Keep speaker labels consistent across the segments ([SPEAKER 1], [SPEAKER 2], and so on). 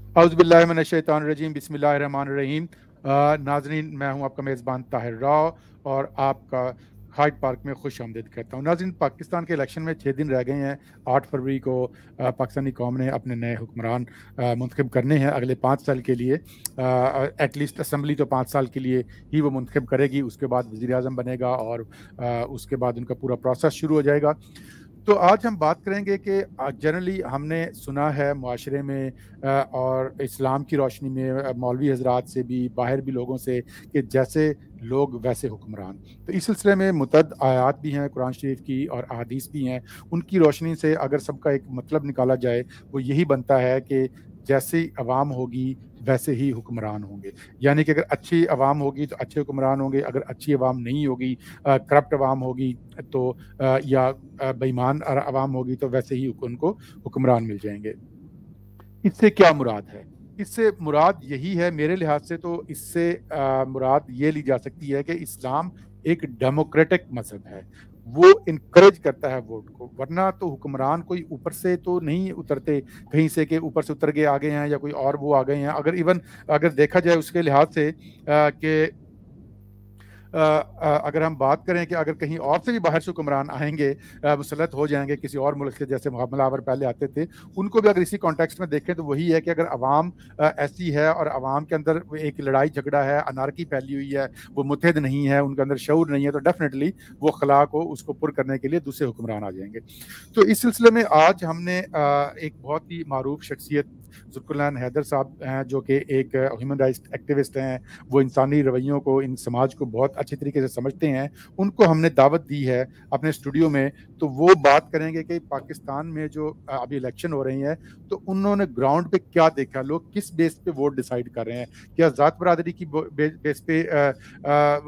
[SPEAKER 1] औज़ुबिल्लाहि मिनश्शैतानिर्रजीम बिस्मिल्लाहिर्रहमानिर्रहीम। नाज़रीन, मैं हूं आपका मेज़बान ताहिर राव और आपका हाइड पार्क में खुश आमदीद कहता हूं। नाज़रीन, पाकिस्तान के इलेक्शन में 6 दिन रह गए हैं। 8 फरवरी को पाकिस्तानी कौम ने अपने नए हुक्मरान मुंतखब करने हैं अगले 5 साल के लिए। एटलीस्ट असम्बली तो 5 साल के लिए ही वो मुंतखब करेगी, उसके बाद वज़ीर आज़म बनेगा और उसके बाद उनका पूरा प्रोसेस शुरू हो जाएगा। तो आज हम बात करेंगे कि जनरली हमने सुना है मुआशरे में और इस्लाम की रोशनी में मौलवी हजरात से भी, बाहर भी लोगों से, कि जैसे लोग वैसे हुक्मरान। तो इस सिलसिले में मुतअद्दिद आयात भी हैं कुरान शरीफ की और अहादीस भी हैं। उनकी रोशनी से अगर सबका एक मतलब निकाला जाए, वो यही बनता है कि जैसी अवाम होगी वैसे ही हुक्मरान होंगे। यानी कि अगर अच्छी अवाम होगी तो अच्छे हुक्मरान होंगे, अगर अच्छी अवाम नहीं होगी, करप्ट अवाम होगी तो या बेईमान अवाम होगी, तो वैसे ही उनको हुक्मरान मिल जाएंगे। इससे क्या मुराद है? इससे मुराद यही है, मेरे लिहाज से तो इससे मुराद ये ली जा सकती है कि इस्लाम एक डेमोक्रेटिक मजहब है। वो इनकरेज करता है वोट को, वरना तो हुक्मरान कोई ऊपर से तो नहीं उतरते, कहीं से कि ऊपर से उतर के आ गए हैं या कोई और वो आ गए हैं। अगर देखा जाए उसके लिहाज से कि अगर हम बात करें कि अगर कहीं और से भी बाहर से हुक्मरान आएंगे, मुसलत हो जाएंगे किसी और मुल्क से, जैसे हमलावर पहले आते थे, उनको भी अगर इसी कॉन्टेक्स्ट में देखें तो वही है कि अगर अवाम ऐसी है और अवाम के अंदर एक लड़ाई झगड़ा है, अनारकी फैली हुई है, वो मुतहद नहीं है, उनके अंदर शऊर नहीं है, तो डेफिनेटली वो खला को उसको पुर करने के लिए दूसरे हुक्मरान आ जाएंगे। तो इस सिलसिले में आज हमने एक बहुत ही मारूफ शख्सियत जुल्फ़िकार हैदर साहब हैं, जो कि एक ह्यूमन राइट्स एक्टिविस्ट हैं। वो इंसानी रवैयों को, इन समाज को बहुत अच्छी तरीके से समझते हैं। उनको हमने दावत दी है अपने स्टूडियो में, तो वो बात करेंगे कि पाकिस्तान में जो अभी इलेक्शन हो रही हैं, तो उन्होंने ग्राउंड पे क्या देखा, लोग किस बेस पे वोट डिसाइड कर रहे हैं। क्या ज़ात बरादरी की बेस पे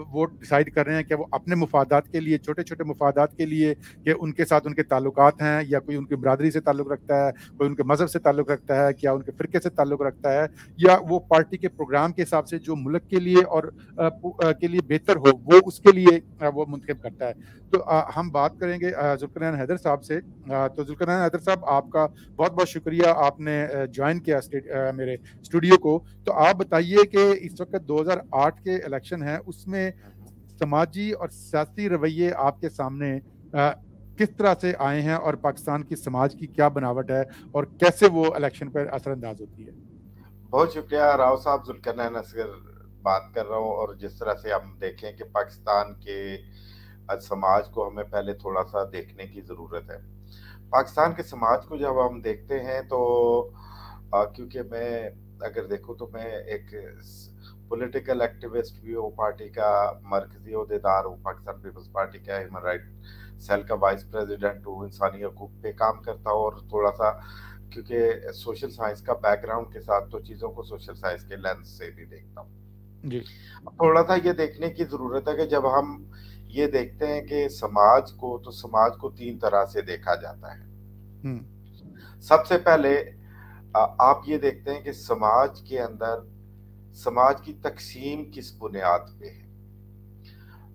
[SPEAKER 1] वोट डिसाइड कर रहे हैं? क्या वो अपने मुफादात के लिए, छोटे छोटे मुफादात के लिए, कि उनके साथ उनके ताल्लुकात हैं, या कोई उनकी बरादरी से ताल्लुक रखता है, कोई उनके मजहब से ताल्लुक रखता है, क्या उनके फिरके से ताल्लुक रखता है, या वो पार्टी के प्रोग्राम के हिसाब से जो मुल्क के लिए और के लिए बेहतर हो वो उसके लिए वो मुंतखब करता है। तो हम बात करेंगे जुल्फ़िकार हैदर साहब से। तो जुल्फ़िकार हैदर साहब, आपका बहुत बहुत शुक्रिया, आपने ज्वाइन किया मेरे स्टूडियो को। तो आप बताइए कि इस वक्त 2008 के इलेक्शन हैं, उसमें समाजी और सियासी रवैये आपके सामने किस तरह से आए हैं, और पाकिस्तान की समाज की क्या बनावट है, और कैसे वो इलेक्शन पर असरअंदाज होती है?
[SPEAKER 2] बहुत शुक्रिया राव साहब। जुल्करनैन असगर बात कर रहा हूँ। और जिस तरह से हम देखें कि पाकिस्तान के समाज को हमें पहले थोड़ा सा देखने की ज़रूरत है। पाकिस्तान के समाज को जब हम देखते हैं तो क्योंकि मैं अगर देखूँ तो मैं एक पॉलिटिकल एक्टिविस्ट भी हूँ, पार्टी का मरकजी अहदेदार हूँ, पाकिस्तान पीपल्स पार्टी का ह्यूमन राइट सेल का वाइस प्रेसिडेंट हूँ, इंसानी हकूक पे काम करता हूँ। और थोड़ा सा क्योंकि सोशल साइंस का बैकग्राउंड के साथ तो चीज़ों को सोशल साइंस के लेंस से भी देखता हूँ।
[SPEAKER 1] जी।
[SPEAKER 2] अब थोड़ा सा ये देखने की ज़रूरत है कि जब हम ये देखते हैं कि समाज को, तो समाज को 3 तरह से देखा जाता है। सबसे पहले आप ये देखते हैं कि समाज के अंदर समाज की तकसीम किस बुनियाद पे है।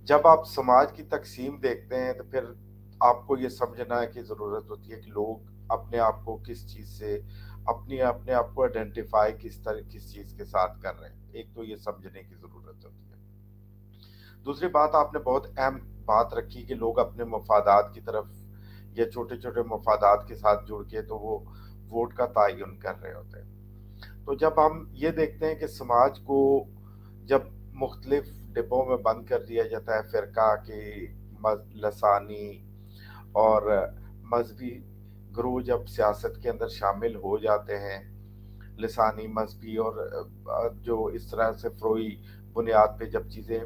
[SPEAKER 2] जब आप समाज की तकसीम देखते हैं तो फिर आपको ये समझना की ज़रूरत होती है कि लोग अपने आप को किस चीज़ से अपने आप को आइडेंटिफाई किस चीज़ के साथ कर रहे हैं। एक तो ये समझने की ज़रूरत होती है। दूसरी बात, आपने बहुत अहम बात रखी कि लोग अपने मफादात की तरफ या छोटे छोटे मफादात के साथ जुड़ के तो वो वोट का तयन कर रहे होते हैं। तो जब हम ये देखते हैं कि समाज को जब मुख्तलिफ डिब्बों में बंद कर दिया जाता है, फ़िरका की, लसानी और मजहबी ग्रुप जब सियासत के अंदर शामिल हो जाते हैं, लसानी, मजहबी और जो इस तरह से फ़रोई बुनियाद पे जब चीज़ें,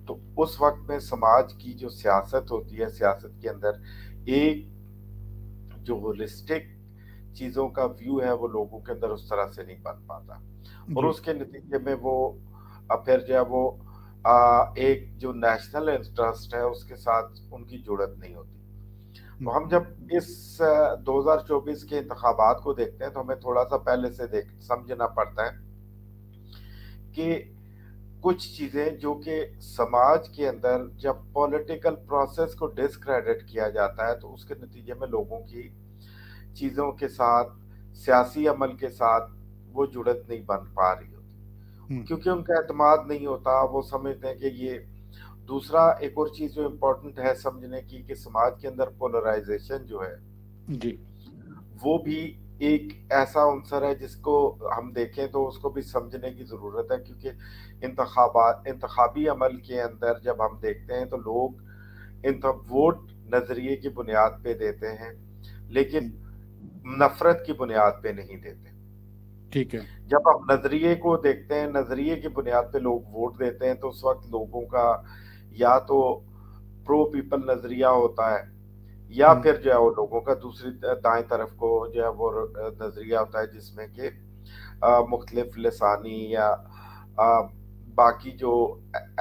[SPEAKER 2] तो उस वक्त में समाज की जो सियासत होती है, सियासत के अंदर एक जो होलिस्टिक चीज़ों का व्यू है वो लोगों के अंदर उस तरह से नहीं बन पाता। और उसके नतीजे में वो फिर जो है वो एक जो नेशनल इंटरेस्ट है उसके साथ उनकी जुड़त नहीं होती। तो हम जब इस 2024 के इंतखाबात को देखते हैं तो हमें थोड़ा सा पहले से समझना पड़ता है कि कुछ चीज़ें जो कि समाज के अंदर जब पॉलिटिकल प्रोसेस को डिस्क्रेडिट किया जाता है तो उसके नतीजे में लोगों की चीज़ों के साथ, सियासी अमल के साथ वो जुड़त नहीं बन पा रही होती, क्योंकि उनका एतमाद नहीं होता। वो समझते हैं कि ये दूसरा एक और चीज जो इम्पोर्टेंट है समझने की, कि समाज के अंदर पोलराइजेशन जो है
[SPEAKER 1] जी,
[SPEAKER 2] वो भी एक ऐसा अंसर है जिसको हम देखें तो उसको भी समझने की जरूरत है, क्योंकि इंतखाबी अमल के अंदर जब हम देखते हैं तो लोग वोट नजरिए की बुनियाद पे देते हैं, लेकिन नफरत की बुनियाद पे नहीं देते।
[SPEAKER 1] ठीक है।
[SPEAKER 2] जब हम नजरिए को देखते हैं, नजरिए की बुनियाद पे लोग वोट देते हैं, तो उस वक्त लोगों का या तो प्रो पीपल नजरिया होता है, या फिर जो है वो लोगों का दूसरी दाएं तरफ को जो है वो नजरिया होता है, जिसमें कि मुख्तलिफ लिसानी या बाकी जो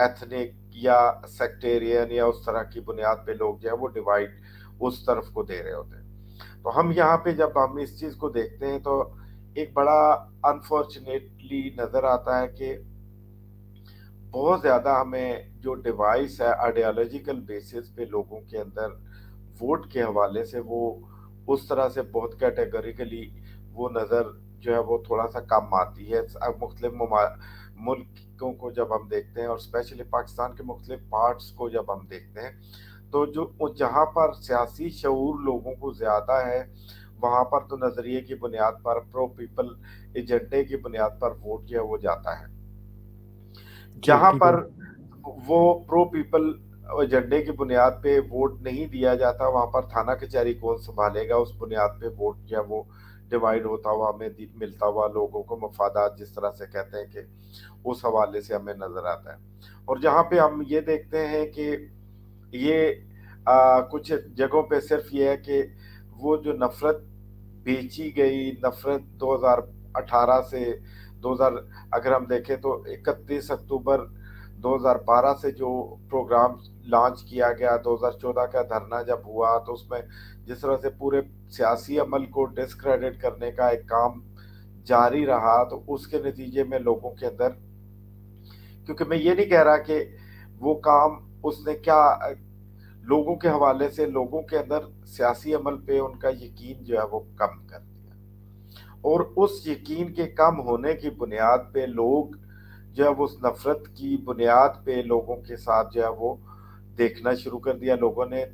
[SPEAKER 2] एथनिक या सेक्टेरियन या उस तरह की बुनियाद पे लोग जो है वो डिवाइड उस तरफ को दे रहे होते हैं। तो हम यहाँ पे जब हम इस चीज को देखते हैं तो एक बड़ा अनफॉर्चुनेटली नजर आता है कि बहुत ज्यादा हमें जो डिवाइस है आइडियोलॉजिकल बेसिस पे लोगों के अंदर वोट के हवाले से, वो उस तरह से बहुत कैटेगरिकली वो नजर जो है वो थोड़ा सा कम आती है। अब मुख्तलिफ मुल्कों को जब हम देखते हैं और स्पेशली पाकिस्तान के मुख्तलिफ पार्ट्स को जब हम देखते हैं, तो जो जहाँ पर सियासी शऊर लोगों को ज्यादा है वहां पर तो नजरिए की बुनियाद पर, प्रो पीपल एजेंडे की बुनियाद पर वोट जो है वो जाता है। जहां पर वो प्रो पीपल एजेंडे की बुनियाद पे वोट नहीं दिया जाता, वहां पर थाना कचहरी कौन संभालेगा, उस बुनियाद पे वोट जो है वो डिवाइड होता हुआ हमें मिलता हुआ लोगों को मफादात जिस तरह से कहते हैं कि उस हवाले से हमें नजर आता है। और जहाँ पे हम ये देखते हैं कि ये कुछ जगहों पे सिर्फ ये है कि वो जो नफरत बेची गई, नफरत 2018 से 2000 अगर हम देखें तो 31 अक्टूबर 2012 से जो प्रोग्राम लॉन्च किया गया, 2014 का धरना जब हुआ तो उसमें जिस तरह से पूरे सियासी अमल को डिस्क्रेडिट करने का एक काम जारी रहा, तो उसके नतीजे में लोगों के अंदर, क्योंकि मैं ये नहीं कह रहा कि वो काम उसने क्या लोगों के हवाले से लोगों के अंदर सियासी अमल पे उनका यकीन जो है वो कम कर दिया, और उस यकीन के कम होने की बुनियाद पे लोग जो है वो उस नफरत की बुनियाद पे लोगों के साथ जो है वो देखना शुरू कर दिया। लोगों ने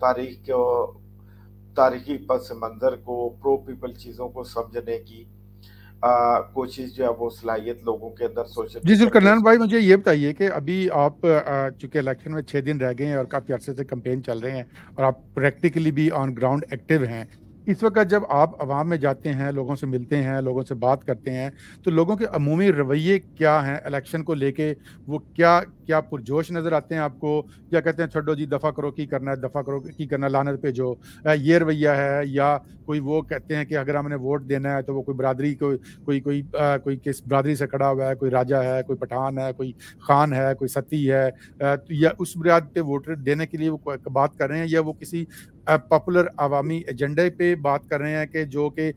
[SPEAKER 2] तारीखी पस मंजर को, प्रो पीपल चीजों को समझने की कोशिश जो है वो सलाहियत लोगों के अंदर सोशल।
[SPEAKER 1] जी जुल्करनैन भाई, मुझे ये बताइए कि अभी आप चूंकि इलेक्शन में 6 दिन रह गए हैं और काफ़ी अरसे से कैंपेन चल रहे हैं और आप प्रैक्टिकली भी ऑन ग्राउंड एक्टिव हैं, इस वक्त जब आप अवाम में जाते हैं, लोगों से मिलते हैं, लोगों से बात करते हैं, तो लोगों के अमूमी रवैये क्या हैं इलेक्शन को लेके? वो क्या क्या पुरजोश नज़र आते हैं आपको, या कहते हैं छोड़ो जी, दफ़ा करो की करना है, दफ़ा करो की करना, लानत पे जो ये रवैया है? या कोई वो कहते हैं कि अगर हमने वोट देना है तो वो कोई बरादरी कोई किस बरादरी से खड़ा हुआ है, कोई राजा है, कोई पठान है, कोई खान है, कोई सती है, या उस बुनियाद पे वोट देने के लिए वो बात कर रहे हैं, या वो किसी पॉपुलर अवामी एजेंडे पे बात कर रहे हैं कि जो कि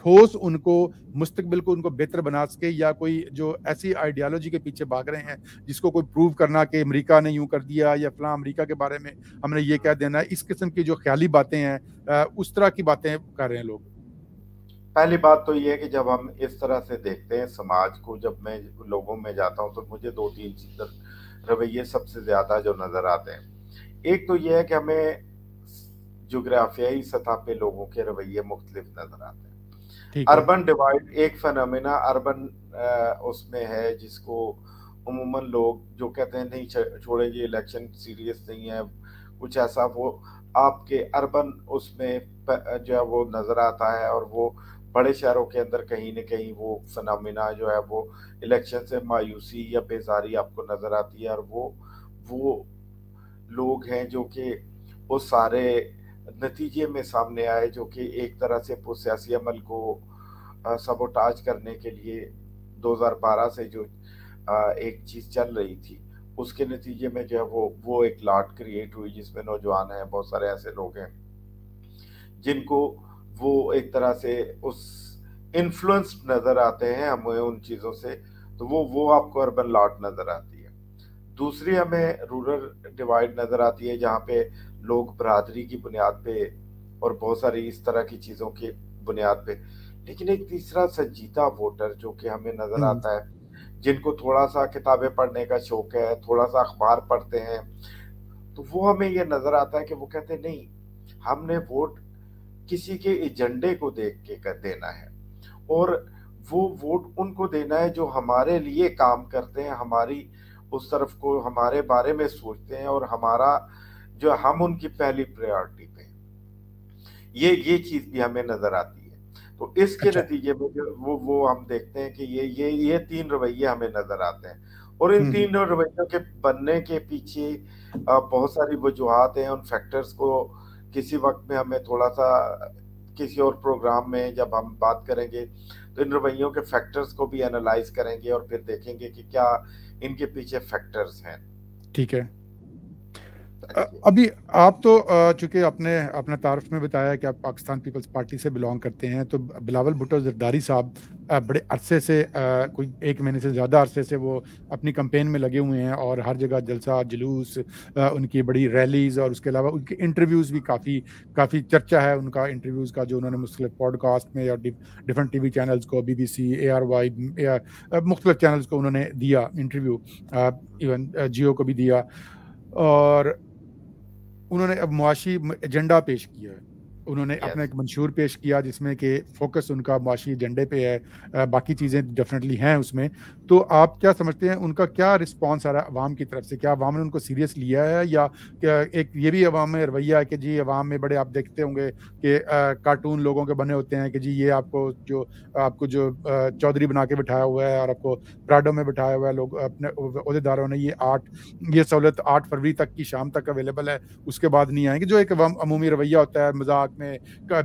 [SPEAKER 1] ठोस उनको मुस्तकबिल को उनको बेहतर बना सके, या कोई जो ऐसी आइडियोलॉजी के पीछे भाग रहे हैं जिसको कोई प्रूव करना कि अमेरिका ने यूं कर दिया या फलां अमेरिका के बारे में हमने ये कह देना है, इस किस्म की जो ख्याली बातें हैं, उस तरह की बातें कर रहे हैं लोग।
[SPEAKER 2] पहली बात तो ये है कि जब हम इस तरह से देखते हैं समाज को, जब मैं लोगों में जाता हूं तो मुझे 2-3 रवैये सबसे ज्यादा जो नजर आते हैं। एक तो ये है कि हमें जोग्राफियाई सतह पे लोगों के रवैये मुख्तलिफ नजर आते हैं। अर्बन डिवाइड एक फेनोमेना अर्बन उसमें है, जिसको उमूमन लोग जो कहते हैं नहीं छोड़ेंगे, इलेक्शन सीरियस नहीं है, कुछ ऐसा, वो आपके अर्बन उसमें जो है वो नजर आता है। और वो बड़े शहरों के अंदर कहीं न कहीं वो फिनोमिना जो है वो इलेक्शन से मायूसी या बेजारी आपको नजर आती है। और वो लोग हैं जो कि उस सारे नतीजे में सामने आए, जो कि एक तरह से सियासी अमल को सबोटाज करने के लिए 2012 से जो एक चीज चल रही थी, उसके नतीजे में जो है वो एक लाट क्रिएट हुई, जिसमें नौजवान हैं, बहुत सारे ऐसे लोग हैं जिनको वो एक तरह से उस इन्फ्लुएंस नजर आते हैं हमें उन चीजों से, तो वो आपको अर्बन लाट नजर आती है। दूसरी हमें रूरल डिवाइड नजर आती है, जहाँ पे लोग बरादरी की बुनियाद पे और बहुत सारी इस तरह की चीजों की बुनियाद पे لیکن ایک تیسرا سنجیدہ ووٹر جو کہ ہمیں نظر آتا ہے، جن کو تھوڑا سا کتابیں پڑھنے کا شوق ہے، تھوڑا سا اخبار پڑھتے ہیں، تو وہ ہمیں یہ نظر آتا ہے کہ وہ کہتے ہیں نہیں، ہم نے ووٹ کسی کے ایجنڈے کو دیکھ کے دینا ہے، اور وہ ووٹ ان کو دینا ہے جو ہمارے لیے کام کرتے ہیں، ہماری اس طرف کو ہمارے بارے میں سوچتے ہیں، اور ہمارا جو ہم ان کی پہلی پریورٹی پہ، یہ چیز بھی ہمیں نظر آتی ہے۔ تو اس کے نتیجے میں وہ ہم دیکھتے ہیں کہ یہ تین رویے ہمیں نظر آتے ہیں، اور ان تین رویوں کے بننے کے پیچھے بہت ساری وجوہات ہیں۔ ان فیکٹرز کو کسی وقت میں ہمیں تھوڑا سا کسی اور پروگرام میں جب ہم بات کریں گے تو ان رویوں کے فیکٹرز کو بھی انالائز کریں گے، اور پھر دیکھیں گے کہ کیا ان کے پیچھے فیکٹرز ہیں۔
[SPEAKER 1] ٹھیک ہے، ابھی آپ تو چونکہ آپ نے اپنا تعارف میں بتایا کہ آپ پاکستان پیپلز پارٹی سے بلانگ کرتے ہیں، تو بلاول بھٹو زرداری صاحب بڑے عرصے سے، کوئی 1 مہینے سے زیادہ عرصے سے وہ اپنی کمپین میں لگے ہوئے ہیں، اور ہر جگہ جلسہ جلوس، ان کی بڑی ریلیز، اور اس کے علاوہ ان کے انٹرویوز بھی کافی چرچا ہے ان کا، انٹرویوز کا جو انہوں نے مختلف پوڈ کاسٹ میں اور ڈفرینٹ ٹی وی چینلز کو، BBC، ARY، مختلف چینلز کو انہوں نے دیا انٹرویو، ایون جیو کو بھی دیا، اور انہوں نے اب معاشی ایجنڈا پیش کیا ہے، انہوں نے اپنا ایک منشور پیش کیا جس میں کہ فوکس ان کا معاشی ایجنڈے پہ ہے، باقی چیزیں ڈیفینیٹلی ہیں اس میں۔ تو آپ کیا سمجھتے ہیں ان کا کیا رسپانس آ رہا ہے عوام کی طرف سے؟ کیا عوام نے ان کو سیریس لیا ہے، یا کیا ایک یہ بھی عوام میں رویہ ہے کہ جی عوام میں بڑے، آپ دیکھتے ہوں گے کہ کارٹون لوگوں کے بنے ہوتے ہیں کہ جی یہ آپ کو جو چودھری بنا کے بٹھایا ہوا ہے، اور آپ کو پراڈو میں بٹھایا ہوا ہے، لوگ اپنے عہدیداروں نے یہ سہولت 8 فروری تک کی شام تک اویلیبل ہے، اس کے بعد نہیں آئیں گے، جو ایک عمومی رویہ ہوتا ہے، مذاق میں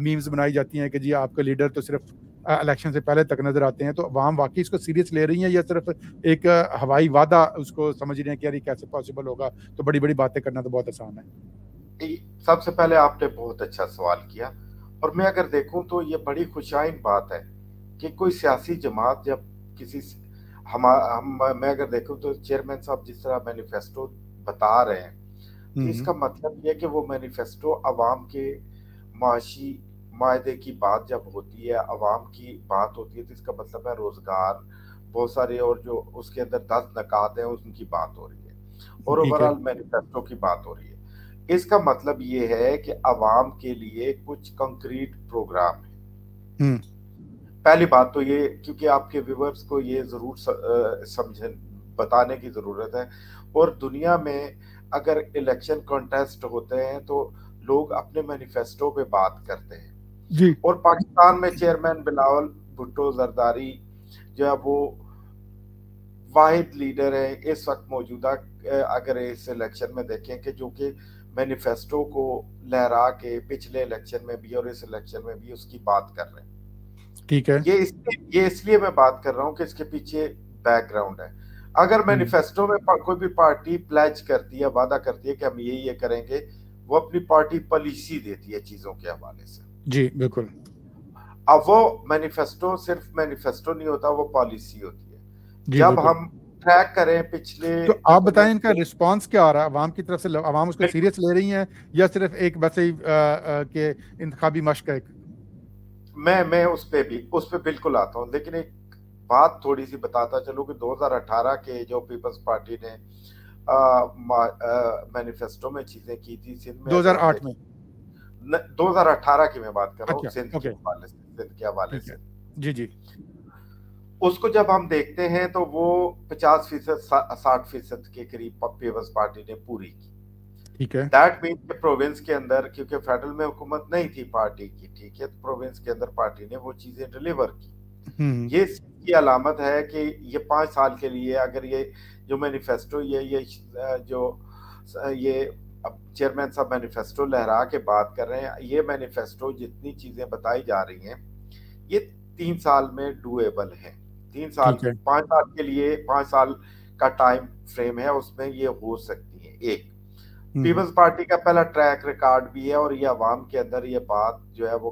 [SPEAKER 1] میمز بنائی جاتی ہیں کہ جی آپ کا لیڈر تو صرف الیکشن سے پہلے تک نظر آتے ہیں۔ تو عوام واقعی اس کو سیریس لے رہی ہیں، یا صرف ایک ہوائی وعدہ اس کو سمجھ رہے ہیں کہ یار یہ کیسے پاسبل ہوگا، تو بڑی بڑی باتیں کرنا تو بہت آسان ہے؟
[SPEAKER 2] سب سے پہلے آپ نے بہت اچھا سوال کیا، اور میں اگر دیکھوں تو یہ بڑی خوشائن بات ہے کہ کوئی سیاسی جماعت جب کسی میں اگر دیکھوں تو چیئرمین صاحب جس طرح مینیفیسٹو بتا رہے ہیں، تو اس کا مطلب یہ کہ وہ مینیفیسٹو عوام کے معاشی معاہدے کی بات جب ہوتی ہے، عوام کی بات ہوتی ہے، تو اس کا مطلب ہے روزگار، بہت سارے اور جو اس کے اندر 10 نکات ہیں ان کی بات ہو رہی ہے، اور اوورآل مینیفیسٹو کی بات ہو رہی ہے۔ اس کا مطلب یہ ہے کہ عوام کے لیے کچھ کنکریٹ پروگرام ہے۔ پہلی بات تو یہ، کیونکہ آپ کے ویورز کو یہ ضرور بتانے کی ضرورت ہے، اور دنیا میں اگر الیکشن کانٹیسٹ ہوتے ہیں تو لوگ اپنے مینیفیسٹو پہ بات کرتے ہیں
[SPEAKER 1] جی،
[SPEAKER 2] اور پاکستان میں چیئرمین بلاول بھٹو زرداری جو ہے وہ واحد لیڈر ہے اس وقت موجودہ، اگر اس الیکشن میں دیکھیں کہ جو کہ مینیفیسٹو کو لہرا کے پچھلے الیکشن میں بھی اور اس الیکشن میں بھی اس کی بات کر رہے ہیں۔
[SPEAKER 1] ٹھیک ہے،
[SPEAKER 2] یہ اس لیے میں بات کر رہا ہوں کہ اس کے پیچھے بیک گراؤنڈ ہے۔ اگر مینیفیسٹو میں کوئی بھی پارٹی پلیج کرتی ہے، وعدہ کرتی ہے کہ ہم یہ کریں گے، وہ اپنی پارٹی پالیسی دیتی ہے چیزوں کے حوالے سے۔
[SPEAKER 1] جی بالکل۔
[SPEAKER 2] اب وہ مینیفیسٹو صرف مینیفیسٹو نہیں ہوتا، وہ پالیسی ہوتی ہے۔
[SPEAKER 1] جی
[SPEAKER 2] جب
[SPEAKER 1] بالکل،
[SPEAKER 2] ہم ٹریک کریں پچھلے،
[SPEAKER 1] تو آپ بتائیں ان کا رسپانس کیا آ رہا ہے عوام کی طرف سے؟ عوام اس کو سیریس لے رہی ہیں، یا صرف ایک بس کہ انتخابی مشق ہے؟
[SPEAKER 2] میں اس پہ بالکل آتا ہوں، لیکن ایک بات تھوڑی سی بتاتا چلوں کہ 2018 کے جو پیپلز پارٹی نے مینیفیسٹو میں چیزیں کی تھی سندھ میں،
[SPEAKER 1] 2008 میں؟
[SPEAKER 2] 2018 کی میں بات کر رہا ہوں،
[SPEAKER 1] اچھا،
[SPEAKER 2] سندھ کے حوالے سے۔
[SPEAKER 1] جی جی،
[SPEAKER 2] اس کو جب ہم دیکھتے ہیں تو وہ 50% 60% کے قریب پیپلز پارٹی نے پوری کی۔
[SPEAKER 1] ٹھیک ہے،
[SPEAKER 2] دیٹ مین کہ پروونس کے اندر، کیونکہ فیڈرل میں حکومت نہیں تھی پارٹی کی، ٹھیک ہے، پروونس کے اندر پارٹی نے وہ چیزیں ڈیلیور کی۔ یہ اس کی علامت ہے کہ یہ 5 سال کے لیے اگر یہ جو مینیفیسٹو یہ چیئرمین صاحب مینیفیسٹو لہرا کے بات کر رہے ہیں، یہ مینیفیسٹو جتنی چیزیں بتائی جا رہی ہیں یہ 3 سال میں ڈویبل ہیں۔ 3 سال، 5 سال کے لیے 5 سال کا ٹائم فریم ہے، اس میں یہ ہو سکتی ہیں۔ ایک پیپلز پارٹی کا پہلا ٹریک ریکارڈ بھی ہے، اور یہ عوام کے اندر یہ بات جو ہے وہ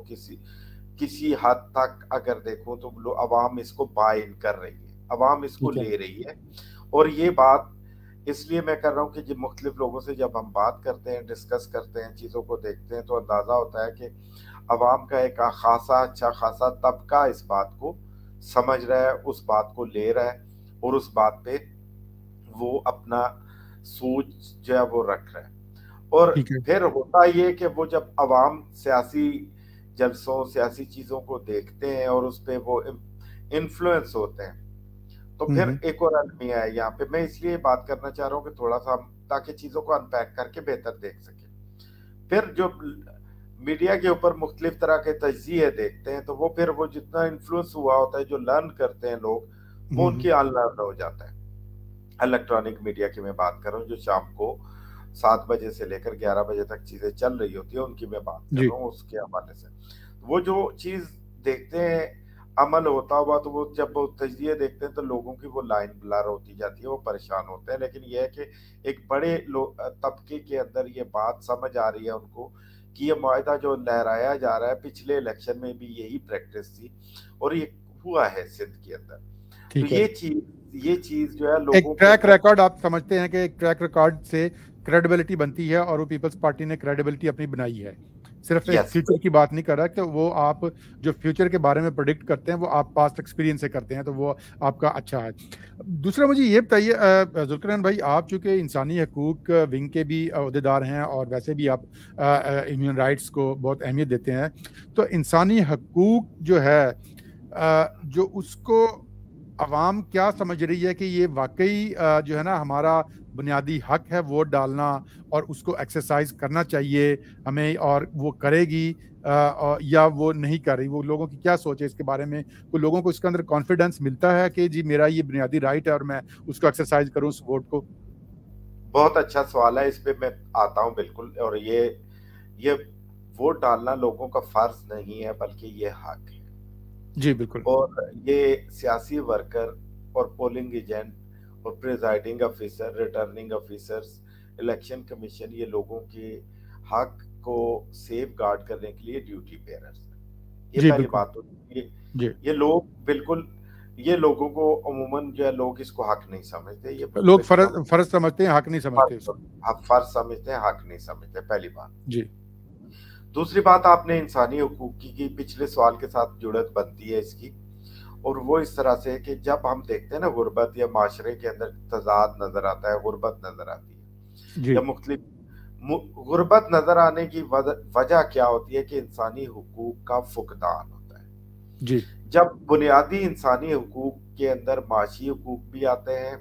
[SPEAKER 2] کسی حد تک اگر دیکھوں تو عوام اس کو بائی ان کر رہی ہے، عوام اس کو لے رہی ہے۔ اور یہ بات اس لیے میں کر رہا ہوں کہ جب مختلف لوگوں سے جب ہم بات کرتے ہیں، ڈسکس کرتے ہیں، چیزوں کو دیکھتے ہیں، تو اندازہ ہوتا ہے کہ عوام کا ایک خاصا اچھا خاصا طبقہ اس بات کو سمجھ رہا ہے، اس بات کو لے رہا ہے اور اس بات پہ وہ اپنا سوچ جو ہے وہ رکھ رہا ہے. اور پھر ہوتا یہ کہ وہ جب عوام سیاسی جلسوں سیاسی چیزوں کو دیکھتے ہیں اور اس پہ وہ انفلوئنس ہوتے ہیں تو پھر ایک اور المیہ ہے یہاں پہ. میں اس لیے بات کرنا چاہ رہا ہوں کہ تھوڑا سا تاکہ چیزوں کو انپیک کر کے بہتر دیکھ سکیں. پھر جو میڈیا کے اوپر مختلف طرح کے تجزیے دیکھتے ہیں تو وہ پھر وہ جتنا انفلوئنس ہوا ہوتا ہے جو لرن کرتے ہیں لوگ وہ ان کی ان لرن ہو جاتا ہے. الیکٹرانک میڈیا کی میں بات کر رہا ہوں جو شام کو 7 بجے سے لے کر 11 بجے تک چیزیں چل رہی ہوتی ہیں ان کی میں بات کر رہا ہوں. اس کے حوالے سے وہ جو چیز دیکھتے ہیں عمل ہوتا ہوا تو وہ جب وہ تجزیے دیکھتے ہیں تو لوگوں کی وہ لائن بلر ہوتی جاتی ہے، وہ پریشان ہوتے ہیں. لیکن یہ ہے کہ ایک بڑے طبقے کے اندر یہ بات سمجھ آ رہی ہے ان کو کہ یہ معاہدہ جو لہرایا جا رہا ہے پچھلے الیکشن میں بھی یہی پریکٹس تھی اور یہ ہوا ہے سندھ کے اندر. تو یہ چیز جو ہے لوگوں
[SPEAKER 1] ایک ٹریک ریکارڈ آپ سمجھتے ہیں کہ ایک ٹریک ریکارڈ سے کریڈیبلٹی بنتی ہے اور وہ پیپلز پارٹی نے کریڈیبلٹی اپنی بنائی ہے. صرف ایک فیوچر کی بات نہیں کر رہا کہ وہ آپ جو فیوچر کے بارے میں پریڈکٹ کرتے ہیں وہ آپ پاسٹ ایکسپیرینس سے کرتے ہیں تو وہ آپ کا اچھا ہے. دوسرا مجھے یہ بتائیے ذوالقرنین بھائی، آپ چونکہ انسانی حقوق ونگ کے بھی عہدیدار ہیں اور ویسے بھی آپ ہیومن رائٹس کو بہت اہمیت دیتے ہیں، تو انسانی حقوق جو ہے جو اس کو عوام کیا سمجھ رہی ہے کہ یہ واقعی جو ہے نا ہمارا بنیادی حق ہے ووٹ ڈالنا اور اس کو ایکسرسائز کرنا چاہیے ہمیں اور وہ کرے گی یا وہ نہیں کر رہی؟ وہ لوگوں کی کیا سوچ ہے اس کے بارے میں؟ کوئی لوگوں کو اس کے اندر کانفیڈنس ملتا ہے کہ جی میرا یہ بنیادی رائٹ ہے اور میں اس کو ایکسرسائز کروں اس ووٹ کو؟
[SPEAKER 2] بہت اچھا سوال ہے، اس پہ میں آتا ہوں بالکل. اور یہ ووٹ ڈالنا لوگوں کا فرض نہیں ہے بلکہ یہ حق ہے.
[SPEAKER 1] جی بالکل.
[SPEAKER 2] اور یہ سیاسی ورکر اور پولنگ ایجنٹ اور presiding officer, returning officers, election commission یہ لوگوں کے حق کو سیف گارڈ کرنے کے لیے ڈیوٹی بیئررز ہیں. یہ پہلی بات ہوتی ہے. یہ لوگ بالکل یہ لوگوں کو عموماً جو ہے لوگ اس کو حق نہیں سمجھتے. یہ
[SPEAKER 1] لوگ فرض سمجھتے ہیں، حق نہیں سمجھتے.
[SPEAKER 2] فرض سمجھتے ہیں، حق نہیں سمجھتے، پہلی بات.
[SPEAKER 1] جی.
[SPEAKER 2] دوسری بات آپ نے انسانی حقوق کی پچھلے سوال کے ساتھ جڑت بنتی ہے اس کی، اور وہ اس طرح سے کہ جب ہم دیکھتے ہیں نا غربت یا معاشرے کے اندر تضاد نظر آتا ہے، غربت نظر آتی ہے یا مختلف غربت نظر آنے کی وجہ کیا ہوتی ہے کہ انسانی حقوق کا فقدان ہوتا ہے.
[SPEAKER 1] جی. جب
[SPEAKER 2] بنیادی انسانی حقوق کے اندر معاشی حقوق بھی آتے ہیں،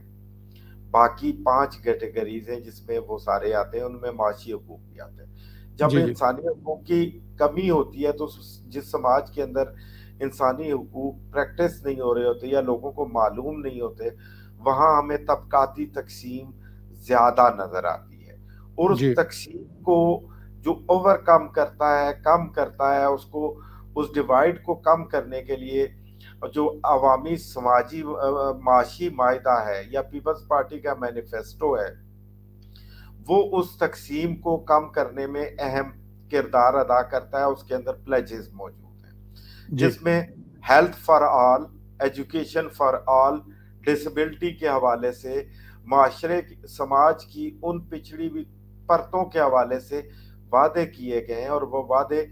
[SPEAKER 2] باقی 5 کیٹیگریز ہیں جس میں وہ سارے آتے ہیں، ان میں معاشی حقوق بھی آتے ہیں. جب انسانی حقوق کی کمی ہوتی ہے تو جس سماج کے اندر انسانی حقوق پریکٹس نہیں ہو رہے ہوتے یا لوگوں کو معلوم نہیں ہوتے، وہاں ہمیں طبقاتی تقسیم زیادہ نظر آتی ہے. اور اس تقسیم کو جو اوور کم کرتا ہے اس کو، اس ڈیوائیڈ کو کم کرنے کے لیے جو عوامی سماجی معاشی معاہدہ ہے یا پیپلز پارٹی کا مینیفیسٹو ہے، وہ اس تقسیم کو کم کرنے میں اہم کردار ادا کرتا ہے. اس کے اندر پلیجز موجود ہیں جس میں health for all, education for all, disability کے حوالے سے معاشرے سماج کی ان پچھڑی ہوئی پرتوں کے حوالے سے وعدے کیے گئے ہیں، اور وہ وعدے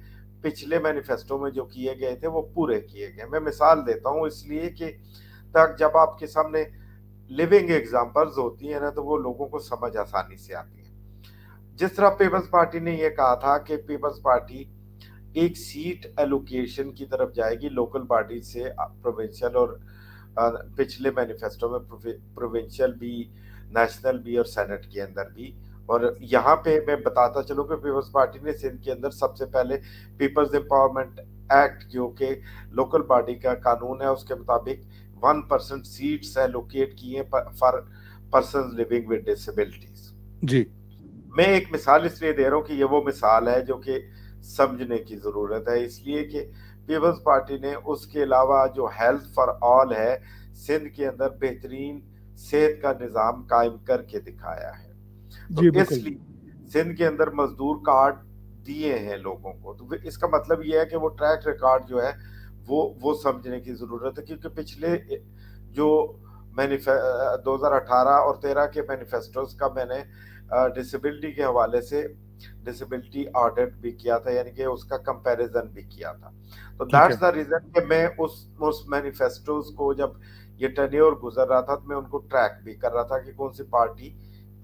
[SPEAKER 2] پچھلے مینیفیسٹو میں جو کیے گئے تھے وہ پورے کیے گئے. میں مثال دیتا ہوں اس لیے کہ تک جب آپ کے سامنے لیونگ ایگزامپلز ہوتی ہیں نا تو وہ لوگوں کو سمجھ آسانی سے آتی ہے. جس طرح پیپلز پارٹی نے یہ کہا تھا کہ پیپلز پارٹی ایک سیٹ ایلوکیشن کی طرف جائے گی لوکل باڈی سے پروونشل، اور پچھلے مینیفیسٹو میں پروونشل بھی، نیشنل بھی اور سینٹ کے اندر بھی. اور یہاں پہ میں بتاتا چلوں کہ پیپلز پارٹی نے سندھ کے اندر سب سے پہلے پیپلز امپاورمنٹ ایکٹ جو کہ لوکل باڈی کا قانون ہے اس کے مطابق 1% سیٹس ایلوکیٹ کی ہیں for persons living with disabilities.
[SPEAKER 1] جی.
[SPEAKER 2] میں ایک مثال اس لیے دے رہا ہوں کہ یہ وہ مثال ہے جو کہ سمجھنے کی ضرورت ہے، اس لیے کہ پیپلز پارٹی نے اس کے علاوہ جو ہیلتھ فار آل ہے سندھ کے اندر بہترین صحت کا نظام قائم کر کے دکھایا ہے. تو اس لیے سندھ کے اندر مزدور کارڈ دیے ہیں لوگوں کو. تو اس کا مطلب یہ ہے کہ وہ ٹریک ریکارڈ جو ہے وہ سمجھنے کی ضرورت ہے، کیونکہ پچھلے جو 2018 اور 13 کے مینیفیسٹوز کا میں نے ڈسیبلٹی کے حوالے سے डिसेबिलिटी ऑडिट भी किया था, यानी कि उसका कंपैरिजन भी किया था। तो
[SPEAKER 1] ठीक है।
[SPEAKER 2] दैट्स द रीजन कि मैं उस मैनिफेस्टोज को जब ये टेन्योर गुजर रहा था तो मैं उनको ट्रैक भी कर रहा था कि कौन सी पार्टी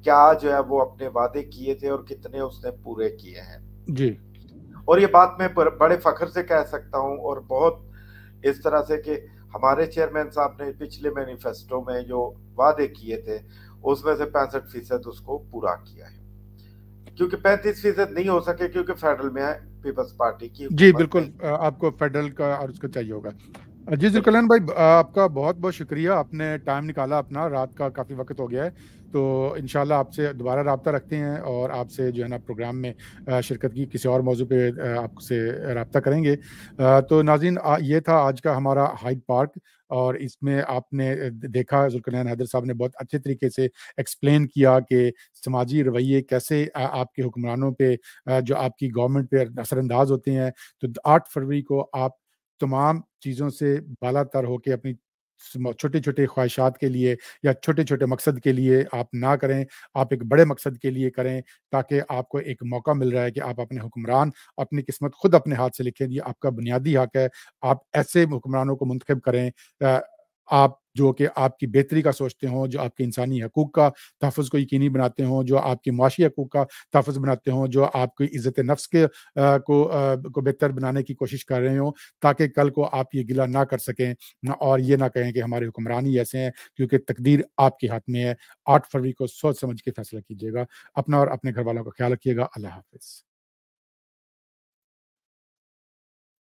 [SPEAKER 2] क्या जो है वो अपने वादे किए थे और कितने उसने पूरे किए हैं
[SPEAKER 1] जी।
[SPEAKER 2] और ये बात मैं बड़े फख्र से कह सकता हूं और बहुत इस तरह से कि हमारे चेयरमैन साहब ने पिछले मैनिफेस्टो में जो वादे किए थे उसमें से 65% उसको पूरा किया है, क्योंकि 35% नहीं हो सके क्योंकि फेडरल में है पीपल्स पार्टी की
[SPEAKER 1] जी
[SPEAKER 2] हुकूमत
[SPEAKER 1] बिल्कुल,
[SPEAKER 2] नहीं।
[SPEAKER 1] आपको फेडरल का और उसका चाहिए होगा। जी जुल्करनैन भाई, आपका बहुत बहुत शुक्रिया, आपने टाइम निकाला अपना, रात का काफ़ी वक्त हो गया है। तो इंशाल्लाह आपसे दोबारा रब्ता रखते हैं और आपसे जो है ना प्रोग्राम में शिरकत की किसी और मौजू पे आपसे रब्ता करेंगे। तो नाज़रीन, ये था आज का हमारा हाइड पार्क, और इसमें आपने देखा जुल्करनैन हैदर साहब ने बहुत अच्छे तरीके से एक्सप्लेन किया कि समाजी रवैये कैसे आपके हुक्मरानों पे, जो आपकी गवर्नमेंट पे असरअंदाज होते हैं। तो 8 फरवरी को आप तमाम चीज़ों से बालातर होके अपनी छोटे-छोटे ख्वाहिशात के लिए या छोटे-छोटे मकसद के लिए आप ना करें, आप एक बड़े मकसद के लिए करें, ताकि आपको एक मौका मिल रहा है कि आप अपने हुक्मरान, अपनी किस्मत खुद अपने हाथ से लिखें। ये आपका बुनियादी हक है। आप ऐसे हुक्मरानों को मुंतखब करें, आप जो कि आपकी बेहतरी का सोचते हों, जो आपके इंसानी हकूक़ का तहफ़्फ़ुज़ को यकीनी बनाते हों, जो आपके मुआशी हकूक़ का तहफ़्फ़ुज़ बनाते हों, जो आपकी इज़्ज़त नफ़्स के को बेहतर बनाने की कोशिश कर रहे हों, ताकि कल को आप ये गिला ना कर सकें और ये ना कहें कि हमारे हुक्मरान ही ऐसे हैं, क्योंकि तकदीर आपके हाथ में है। 8 फरवरी को सोच समझ के फैसला कीजिएगा। अपना और अपने घरवालों का ख़्याल रखिएगा। अल्लाह हाफ़िज़।